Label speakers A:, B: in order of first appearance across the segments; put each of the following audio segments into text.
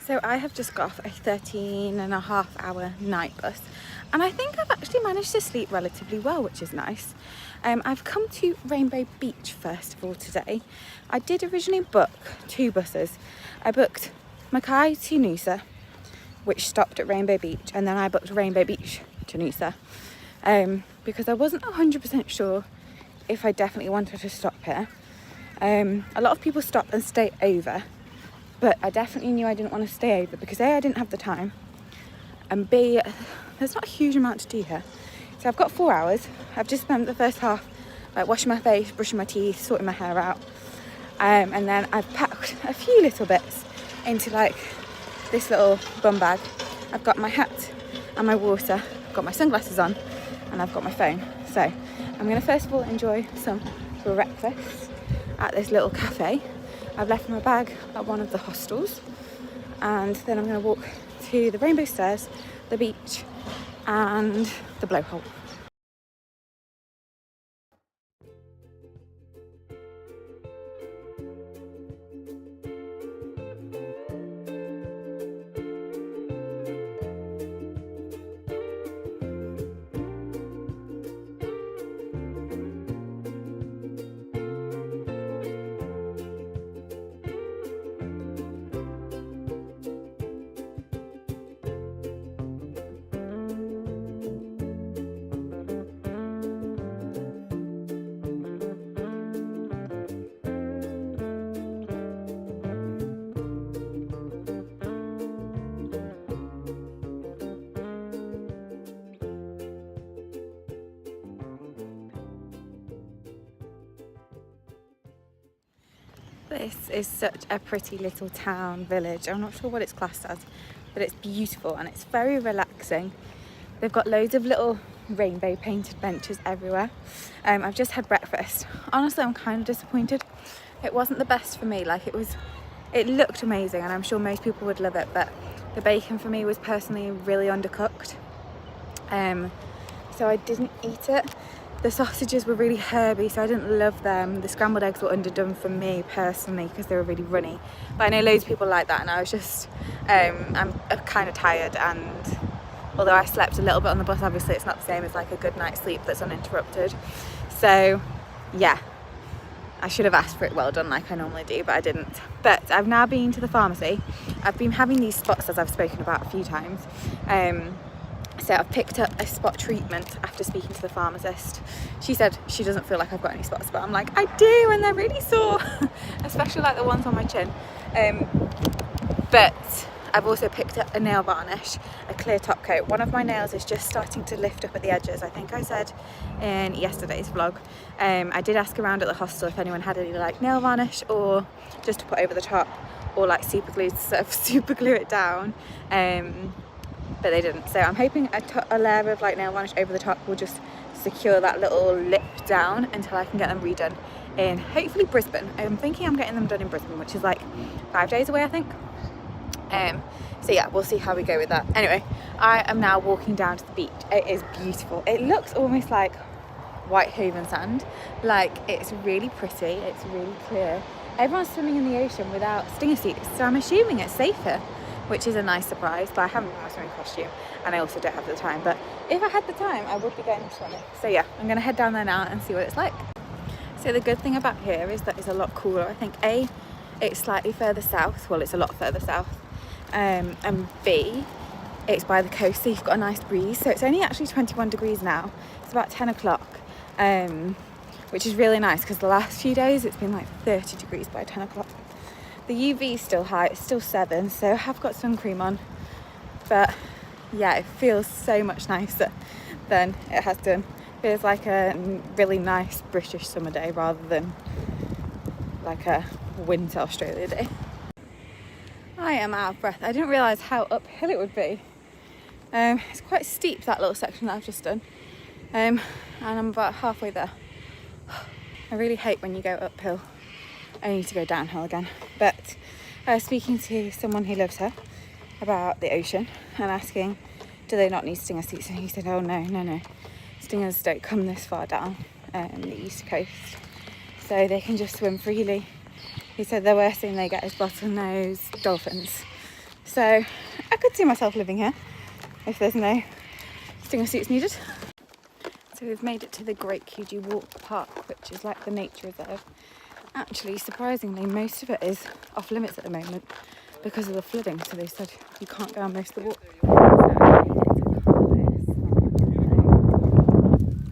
A: So I have just got off a 13.5-hour night bus, and I think I've actually managed to sleep relatively well, which is nice. I've come to Rainbow Beach first of all today. I did originally book 2 buses. I booked Mackay to Noosa, which stopped at Rainbow Beach, and then I booked Rainbow Beach to Noosa because I wasn't 100% sure if I definitely wanted to stop here. A lot of people stop and stay over, but I definitely knew I didn't want to stay over because A, I didn't have the time, and B, there's not a huge amount to do here. So I've got 4 hours. I've just spent the first half like washing my face, brushing my teeth, sorting my hair out, and then I've packed a few little bits into like this little bum bag. I've got my hat and my water, I've got my sunglasses on, and I've got my phone. So I'm going to first of all enjoy some breakfast at this little cafe. I've left my bag at one of the hostels, and then I'm going to walk to the Rainbow Stairs, the beach, and the blowhole. This is such a pretty little town village. I'm not sure what it's classed as, but it's beautiful and it's very relaxing. They've got loads of little rainbow painted benches everywhere. I've just had breakfast. Honestly, I'm kind of disappointed. It wasn't the best for me. It looked amazing and I'm sure most people would love it, but the bacon for me was personally really undercooked. So I didn't eat it. The sausages were really herby, so I didn't love them. The scrambled eggs were underdone for me personally because they were really runny. But I know loads of people like that, and I was just, I'm kind of tired, and although I slept a little bit on the bus, obviously it's not the same as like a good night's sleep that's uninterrupted. So yeah, I should have asked for it well done like I normally do, but I didn't. But I've now been to the pharmacy. I've been having these spots, as I've spoken about a few times. So I've picked up a spot treatment after speaking to the pharmacist. She said she doesn't feel like I've got any spots, but I'm like, I do, and they're really sore, especially like the ones on my chin. But I've also picked up a nail varnish, a clear top coat. One of my nails is just starting to lift up at the edges, I think I said in yesterday's vlog. I did ask around at the hostel if anyone had any like nail varnish or just to put over the top, or like super glue to sort of super glue it down. But they didn't, so I'm hoping a layer of like nail varnish over the top will just secure that little lip down until I can get them redone in hopefully Brisbane. I'm thinking I'm getting them done in Brisbane, which is like 5 days away I think. So yeah, we'll see how we go with that. Anyway, I am now walking down to the beach. It is beautiful. It looks almost like Whitehaven sand. Like, it's really pretty, it's really clear. Everyone's swimming in the ocean without stinger suits, so I'm assuming it's safer, which is a nice surprise. But I haven't got my swimming costume, and I also don't have the time. But if I had the time, I would be going swimming. So yeah, I'm gonna head down there now and see what it's like. So the good thing about here is that it's a lot cooler. I think A, it's slightly further south. Well, it's a lot further south. And B, it's by the coast, so you've got a nice breeze. So it's only actually 21 degrees now. It's about 10 o'clock, which is really nice because the last few days it's been like 30 degrees by 10 o'clock. The UV is still high, it's still 7, so I have got sun cream on. But yeah, it feels so much nicer than it has done. It feels like a really nice British summer day rather than like a winter Australia day. I am out of breath. I didn't realise how uphill it would be. It's quite steep, that little section that I've just done. And I'm about halfway there. I really hate when you go uphill only to go downhill again. But I was speaking to someone who lives here about the ocean and asking, do they not need stinger suits? And he said, oh no. Stingers don't come this far down the east coast. So they can just swim freely. He said the worst thing they get is bottlenose dolphins. So I could see myself living here if there's no stinger suits needed. So we've made it to the Great Coogee Walk Park, which is like the nature reserve. Actually, surprisingly, most of it is off limits at the moment because of the flooding. So they said you can't go on most of the walk.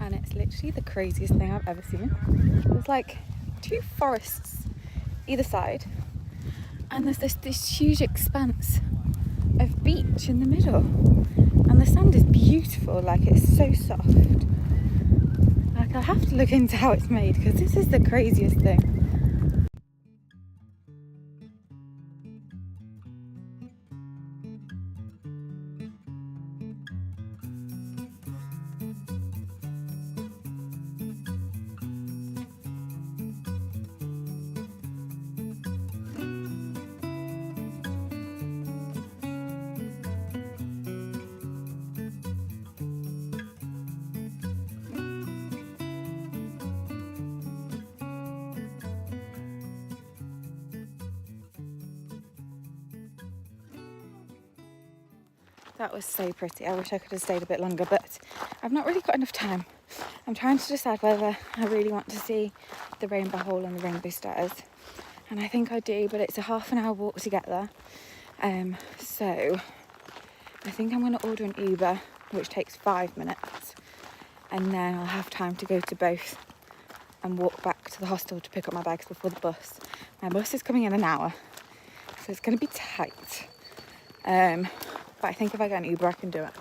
A: And it's literally the craziest thing I've ever seen. There's like 2 forests either side, and there's this huge expanse of beach in the middle, and the sand is beautiful. Like, it's so soft. Like, I'll have to look into how it's made because this is the craziest thing. That was so pretty. I wish I could have stayed a bit longer, but I've not really got enough time. I'm trying to decide whether I really want to see the Rainbow Hole and the Rainbow Stairs. And I think I do, but it's a half-an-hour walk to get there. So I think I'm going to order an Uber, which takes 5 minutes. And then I'll have time to go to both and walk back to the hostel to pick up my bags before the bus. My bus is coming in an hour, so it's going to be tight. But I think if I get an Uber, I can do it.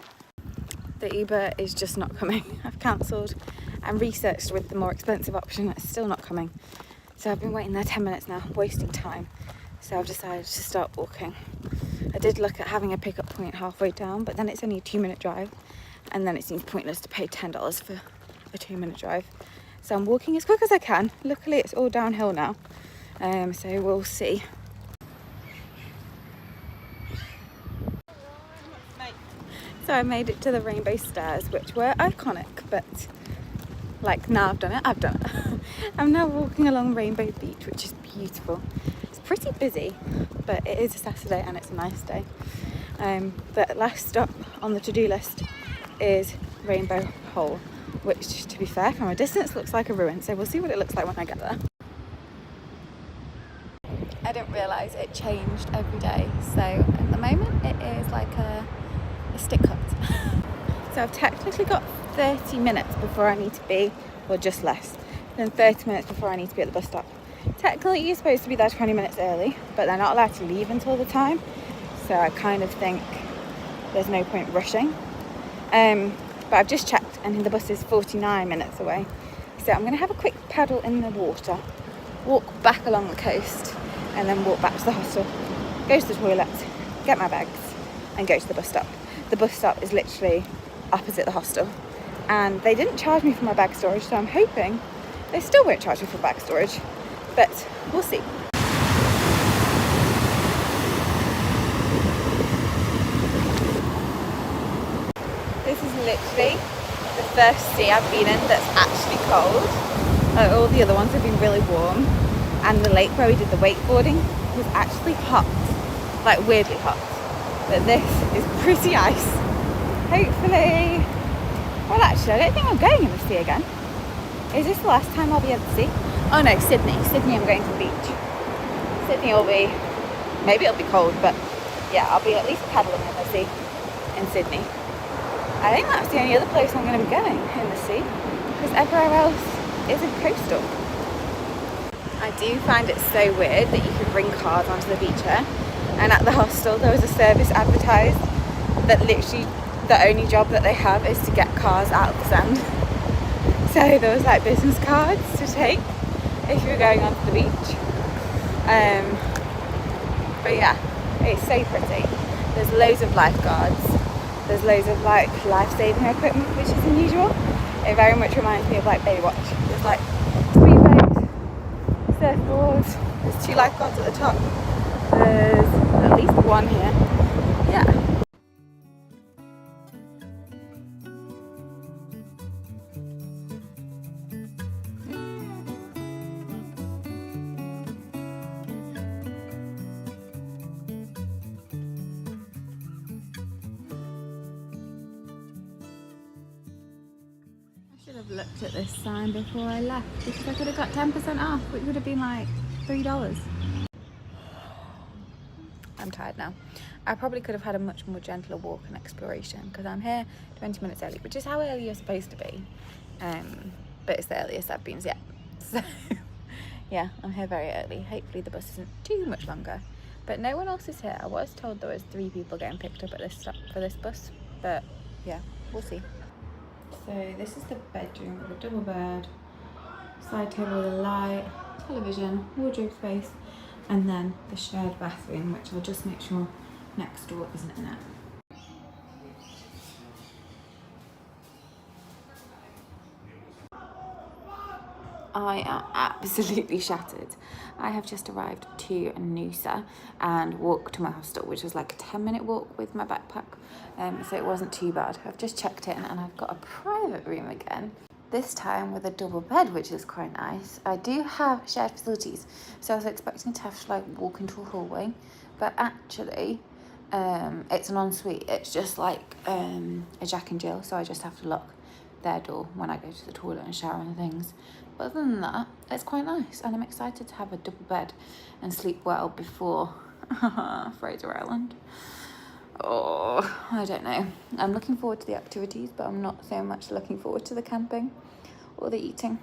A: The Uber is just not coming. I've cancelled and researched with the more expensive option. It's still not coming. So I've been waiting there 10 minutes now, wasting time. So I've decided to start walking. I did look at having a pickup point halfway down, but then it's only a 2-minute drive. And then it seems pointless to pay $10 for a 2-minute drive. So I'm walking as quick as I can. Luckily, it's all downhill now. So we'll see. So I made it to the Rainbow Stairs, which were iconic, but like, now I've done it. I'm now walking along Rainbow Beach, which is beautiful. It's pretty busy, but it is a Saturday and it's a nice day. The last stop on the to-do list is Rainbow Hole, which, to be fair, from a distance looks like a ruin, so we'll see what it looks like when I get there. I didn't realise it changed every day, so at the moment it is like a stick cut. So I've technically got 30 minutes before I need to be, or just less than 30 minutes before I need to be at the bus stop. Technically you're supposed to be there 20 minutes early, but they're not allowed to leave until the time, so I kind of think there's no point rushing. But I've just checked and the bus is 49 minutes away, so I'm going to have a quick paddle in the water, walk back along the coast, and then walk back to the hostel, go to the toilet, get my bags, and go to the bus stop. The bus stop is literally opposite the hostel, and they didn't charge me for my bag storage, so I'm hoping they still won't charge me for bag storage, but we'll see. This is literally the first sea I've been in that's actually cold. All the other ones have been really warm, and the lake where we did the wakeboarding was actually hot, like weirdly hot. But this is pretty ice. Hopefully, well, actually I don't think I'm going in the sea again. Is this the last time I'll be at the sea? Oh no, Sydney I'm going to the beach. Sydney will be, maybe it'll be cold, but yeah, I'll be at least paddling in the sea in Sydney. I think that's the only other place I'm going to be going in the sea, because everywhere else isn't coastal. I do find it so weird that you can bring cars onto the beach here, and at the hostel there was a service advertised that literally the only job that they have is to get cars out of the sand. So there was like business cards to take if you were going onto the beach. But yeah, it's so pretty. There's loads of lifeguards. There's loads of like life-saving equipment, which is unusual. It very much reminds me of like Baywatch. There's like speedboats, surfboards, there's 2 lifeguards at the top. There's at least 1 here. Yeah. have looked at this sign before I left because I could have got 10% off, which would have been like $3. I'm tired now. I probably could have had a much more gentler walk and exploration because I'm here 20 minutes early, which is how early you're supposed to be. But it's the earliest I've been yet. So yeah, I'm here very early. Hopefully the bus isn't too much longer. But no one else is here. I was told there was 3 people getting picked up at this stop for this bus. But yeah, we'll see. So this is the bedroom with a double bed, side table with a light, television, wardrobe space, and then the shared bathroom, which I'll just make sure next door isn't in it. I am absolutely shattered. I have just arrived to Noosa and walked to my hostel, which was like a 10-minute walk with my backpack, so it wasn't too bad. I've just checked in and I've got a private room again, this time with a double bed, which is quite nice. I do have shared facilities, so I was expecting to have to like walk into a hallway, but actually it's an ensuite. It's just like a Jack and Jill, so I just have to lock their door when I go to the toilet and shower and things. But other than that, it's quite nice, and I'm excited to have a double bed and sleep well before Fraser Island. Oh, I don't know. I'm looking forward to the activities, but I'm not so much looking forward to the camping or the eating.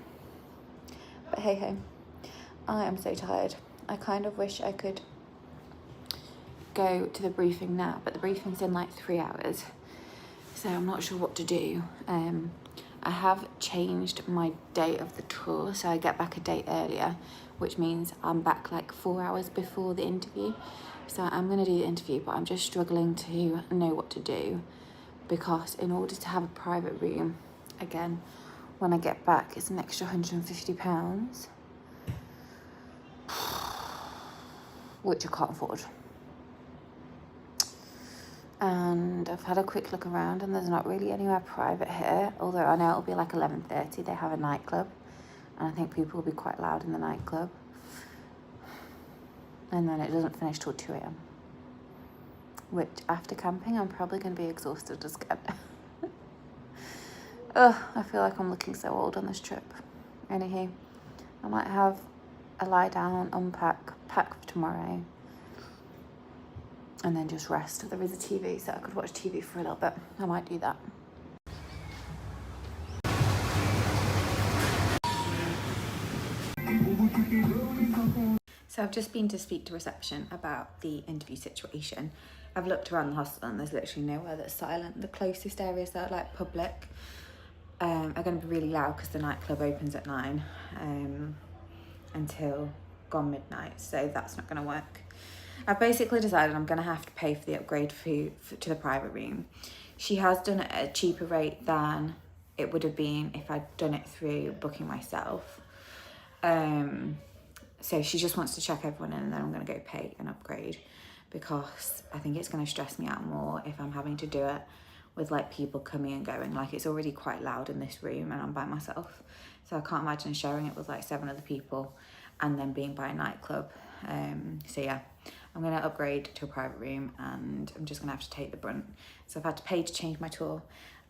A: But hey ho, I am so tired. I kind of wish I could go to the briefing now, but the briefing's in like 3 hours, so I'm not sure what to do. I have changed my date of the tour, so I get back a date earlier, which means I'm back like 4 hours before the interview. So I'm going to do the interview, but I'm just struggling to know what to do, because in order to have a private room, again, when I get back, it's an extra £150, which I can't afford. And I've had a quick look around and there's not really anywhere private here, although I know it'll be like 11:30. They have a nightclub and I think people will be quite loud in the nightclub, and then it doesn't finish till 2 a.m, which after camping I'm probably going to be exhausted as again. Ugh, I feel like I'm looking so old on this trip. Anywho, I might have a lie down, unpack, pack for tomorrow, and then just rest. There is a TV, so I could watch TV for a little bit. I might do that. So I've just been to speak to reception about the interview situation. I've looked around the hostel and there's literally nowhere that's silent. The closest areas that are like public are going to be really loud because the nightclub opens at 9 until gone midnight, so that's not going to work. I've basically decided I'm going to have to pay for the upgrade to the private room. She has done it at a cheaper rate than it would have been if I'd done it through booking myself. So she just wants to check everyone in, and then I'm going to go pay an upgrade, because I think it's going to stress me out more if I'm having to do it with like people coming and going. Like, it's already quite loud in this room and I'm by myself, so I can't imagine sharing it with like 7 other people and then being by a nightclub. So yeah, I'm going to upgrade to a private room and I'm just going to have to take the brunt. So I've had to pay to change my tour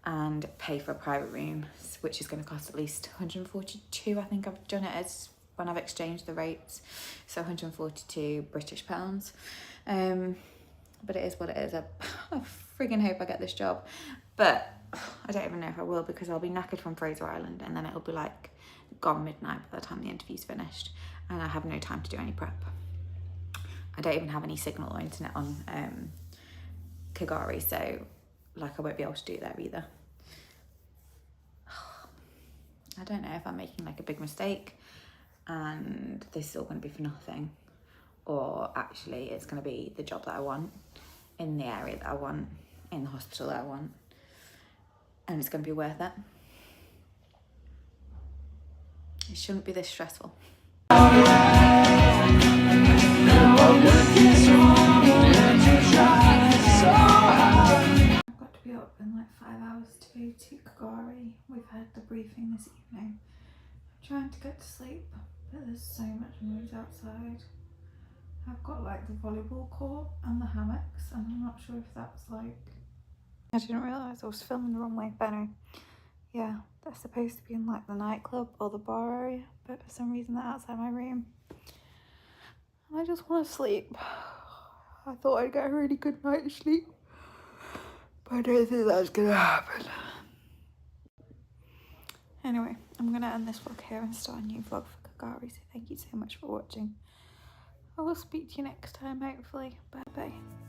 A: and pay for a private room, which is going to cost at least 142. I think I've done it as when I've exchanged the rates, so 142 British pounds. But it is what it is. I friggin' hope I get this job, but I don't even know if I will, because I'll be knackered from Fraser Island and then it'll be like gone midnight by the time the interview's finished, and I have no time to do any prep. I don't even have any signal or internet on Kagari, so like I won't be able to do that either. I don't know if I'm making like a big mistake and this is all going to be for nothing, or actually it's going to be the job that I want, in the area that I want, in the hospital that I want, and it's going to be worth it. It shouldn't be this stressful. I've got to be up in like 5 hours to go to Kagari. We've had the briefing this evening. I'm trying to get to sleep, but there's so much noise outside. I've got like the volleyball court and the hammocks, and I'm not sure if that's like... I didn't realise I was filming the wrong way, but anyway. yeah, they're supposed to be in like the nightclub or the bar area, but for some reason they're outside my room. And I just want to sleep. I thought I'd get a really good night's sleep, but I don't think that's gonna happen. Anyway, I'm gonna end this vlog here and start a new vlog for Kagari, so thank you so much for watching. I will speak to you next time, hopefully. Bye bye.